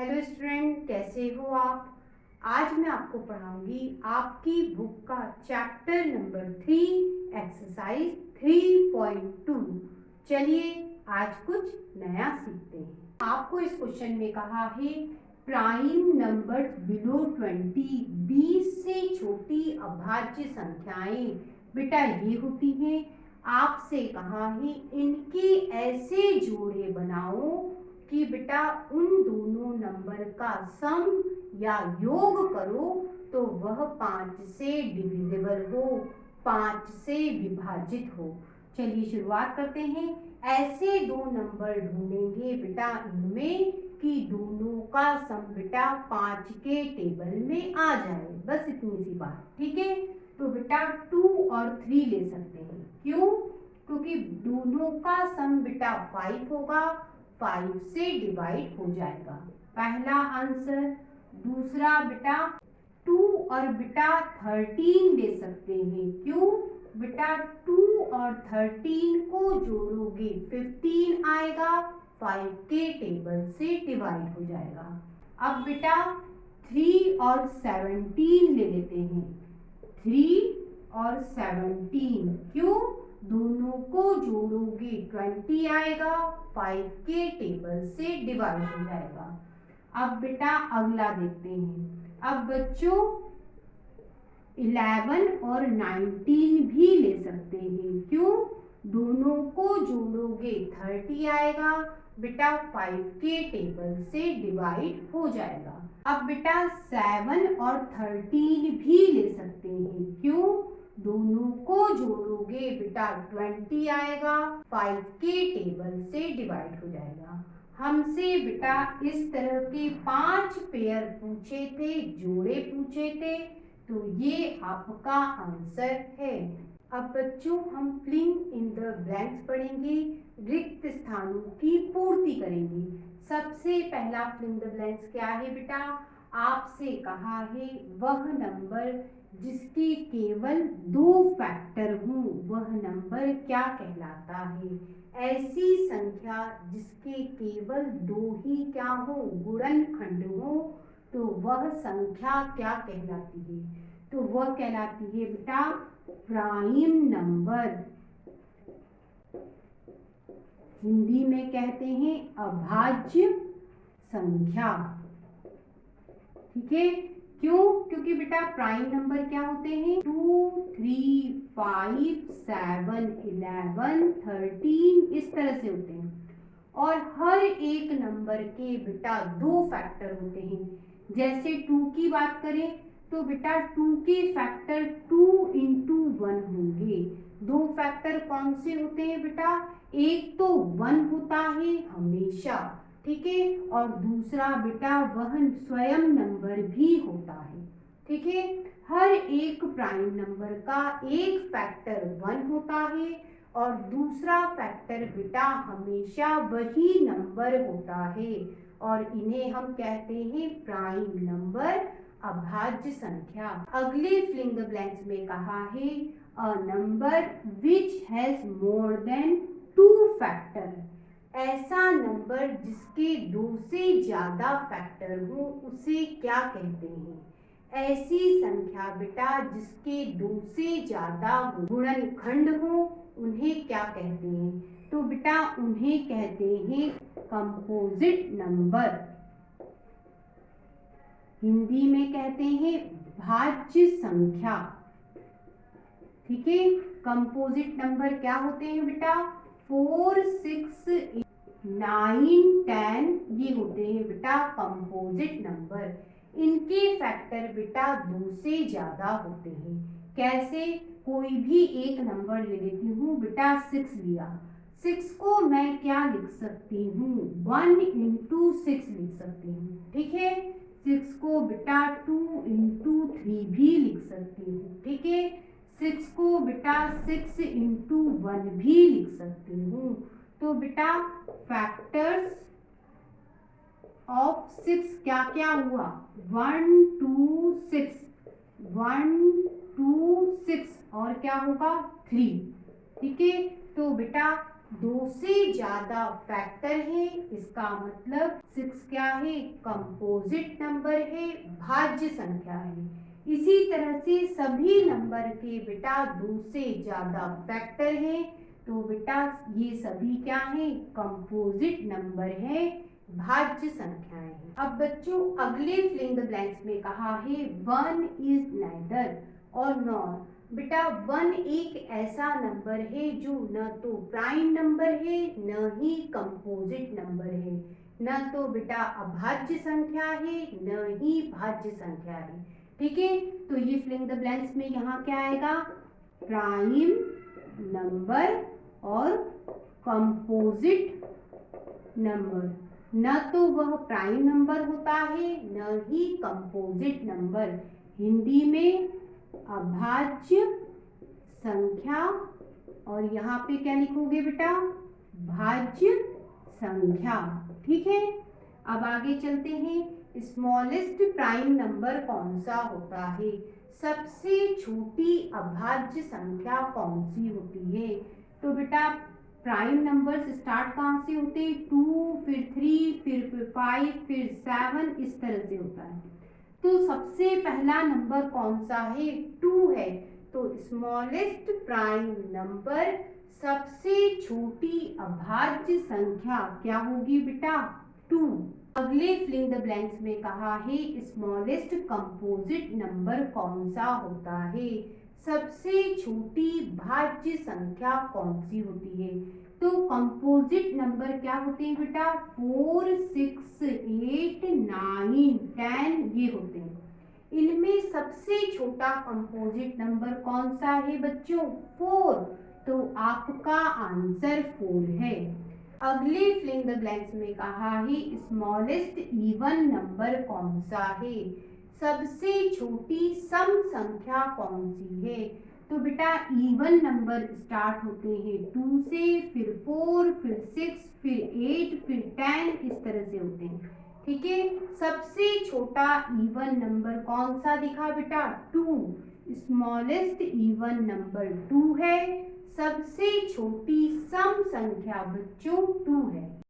Hello student, कैसे हो आप। आज मैं आपको पढ़ाऊंगी आपकी बुक का चैप्टर नंबर 3 एक्सरसाइज 3.2। चलिए आज कुछ नया सीखते हैं। आपको इस क्वेश्चन में कहा है प्राइम नंबर बिलो 20, 20 से छोटी अभाज्य संख्याएं बेटा ये होती हैं। आपसे कहा है इनके ऐसे जोड़े बनाओ कि बेटा उन दोनों नंबर का सम या योग करो तो वह 5 से डिविजिबल हो, 5 से विभाजित हो। चलिए शुरुआत करते हैं। ऐसे दो नंबर ढूंढेंगे बेटा इनमें कि दोनों का सम बेटा 5 के टेबल में आ जाए, बस इतनी सी बात। ठीक है, तो बेटा 2 और 3 ले सकते हैं। क्यों? क्योंकि दोनों का सम बेटा 5 होगा, 5 से डिवाइड हो जाएगा, पहला आंसर। दूसरा बेटा 2 और बेटा 13 ले सकते हैं। क्यों? बेटा 2 और 13 को जोड़ोगे 15 आएगा, 5 के टेबल से डिवाइड हो जाएगा। अब बेटा 3 और 17 ले लेते हैं। 3 और 17, क्यों? दोनों को जोड़ोगे 20 आएगा, 5 के टेबल से डिवाइड हो जाएगा। अब बेटा अगला देखते हैं। अब बच्चों 11 और 19 भी ले सकते हैं। क्यों? दोनों को जोड़ोगे 30 आएगा, बेटा 5 के टेबल से डिवाइड हो जाएगा। अब बेटा 7 और 13 भी ले सकते हैं। क्यों? दोनों को जोड़ोगे बेटा 20 आएगा, 5 के टेबल से डिवाइड हो जाएगा। हमसे बेटा इस तरह के 5 पेयर पूछे थे, जोड़े पूछे थे, तो ये आपका आंसर है। अब बच्चों हम फिलिंग इन द ब्लैंक्स पढ़ेंगे, रिक्त स्थानों की पूर्ति करेंगे। सबसे पहला फिलिंग द ब्लैंक्स क्या है बेटा? आपसे कहा है वह नंबर जिसके केवल 2 फैक्टर हों वह नंबर क्या कहलाता है? ऐसी संख्या जिसके केवल 2 ही क्या हो, गुणनखंड हो, तो वह संख्या क्या कहलाती है? तो वह कहलाती है बेटा प्राइम नंबर। हिंदी में कहते हैं अभाज्य संख्या। ठीक है, क्यों? क्योंकि बेटा प्राइम नंबर क्या होते हैं? 2, 3, 5, 7, 11, 13 इस तरह से होते हैं। और हर एक नंबर के बेटा 2 फैक्टर होते हैं। जैसे 2 की बात करें तो बेटा 2 के फैक्टर 2 इंटू 1 होंगे। 2 फैक्टर कौन से होते हैं बेटा? एक तो 1 होता है हमेशा, ठीक है, और दूसरा बेटा वह स्वयं नंबर भी होता है। ठीक है, हर एक प्राइम नंबर का एक फैक्टर 1 होता है और दूसरा फैक्टर बेटा हमेशा वही नंबर होता है, और इन्हें हम कहते हैं प्राइम नंबर, अभाज्य संख्या। अगले फिलिंग द ब्लैंक्स में कहा है a number which has more than 2 factor. ऐसा नंबर जिसके 2 से ज्यादा फैक्टर हो उसे क्या कहते हैं? ऐसी संख्या बेटा जिसके 2 से ज्यादा गुणनखंड हो उन्हें क्या कहते हैं? तो बेटा उन्हें कहते हैं कंपोजिट नंबर। हिंदी में कहते हैं भाज्य संख्या। ठीक है, कंपोजिट नंबर क्या होते हैं बेटा? 4, 6, 9, 10 ये होते हैं बेटा कंपोजिट नंबर। इनके फैक्टर बेटा 2 से ज्यादा होते हैं। कैसे? कोई भी एक नंबर ले लेती हूँ बेटा, 6 लिया, 6 को मैं क्या लिख सकती हूँ? 1 इंटू 6 लिख सकती हूँ। ठीक है, 6 को बेटा 2 इंटू 3 भी लिख सकती हूँ। ठीक है, 6 को बेटा 6 इंटू 1 भी लिख सकती हूँ। तो बेटा फैक्टर्स ऑफ 6 क्या क्या हुआ? 1, 2, 6, 1, 2, 6 और क्या होगा? 3। ठीक है, तो बेटा 2 से ज्यादा फैक्टर है, इसका मतलब 6 क्या है, कंपोजिट नंबर है, भाज्य संख्या है। इसी तरह से सभी नंबर के बेटा 2 से ज्यादा फैक्टर है, तो बेटा ये सभी क्या है, कंपोजिट नंबर है, भाज्य संख्याएं हैं। अब बच्चों अगले फिलिंग द ब्लैंक्स में कहा है 1 इज नाइदर और नॉर। बेटा 1 एक ऐसा नंबर है जो न तो प्राइम नंबर है न ही कंपोजिट नंबर है, न तो बेटा अभाज्य संख्या है न ही भाज्य संख्या है। ठीक है, तो ये फिलिंग द ब्लैंक्स में यहाँ क्या आएगा, प्राइम नंबर और कंपोजिट नंबर। न तो वह प्राइम नंबर होता है न ही कंपोजिट नंबर, हिंदी में अभाज्य संख्या, और यहाँ पे क्या लिखोगे बेटा, भाज्य संख्या। ठीक है, अब आगे चलते हैं। स्मॉलेस्ट प्राइम नंबर कौन सा होता है, सबसे छोटी अभाज्य संख्या कौन सी होती है। तो बेटा प्राइम नंबर्स स्टार्ट कहाँ से होते हैं, 2 फिर 3 फिर 5 फिर 7 इस तरह से होता है। तो सबसे पहला नंबर कौन सा है, 2 है। तो स्मॉलेस्ट प्राइम नंबर सबसे छोटी अभाज्य संख्या क्या होगी बेटा, 2। अगले फिलिंग द ब्लैंक्स में कहा है स्मॉलेस्ट कंपोजिट नंबर कौन सा होता है, सबसे छोटी भाज्य संख्या कौन सी होती है। तो कंपोजिट नंबर क्या होते हैं बेटा, 4 6 8 9 10 ये होते हैं। इनमें सबसे छोटा कंपोजिट नंबर कौन सा है बच्चों, 4। तो आपका आंसर 4 है। अगले फिलिंग द ब्लैंक्स में कहा है स्मॉलेस्ट इवन नंबर कौन सा है, सबसे छोटी सम संख्या कौन सी है। तो बेटा इवन नंबर स्टार्ट होते हैं 2 से, फिर 4 फिर 6 फिर 8 फिर 10 इस तरह से होते हैं। ठीक है, सबसे छोटा इवन नंबर कौन सा दिखा बेटा, 2। स्मॉलेस्ट इवन नंबर 2 है, सबसे छोटी सम संख्या बच्चों 2 है।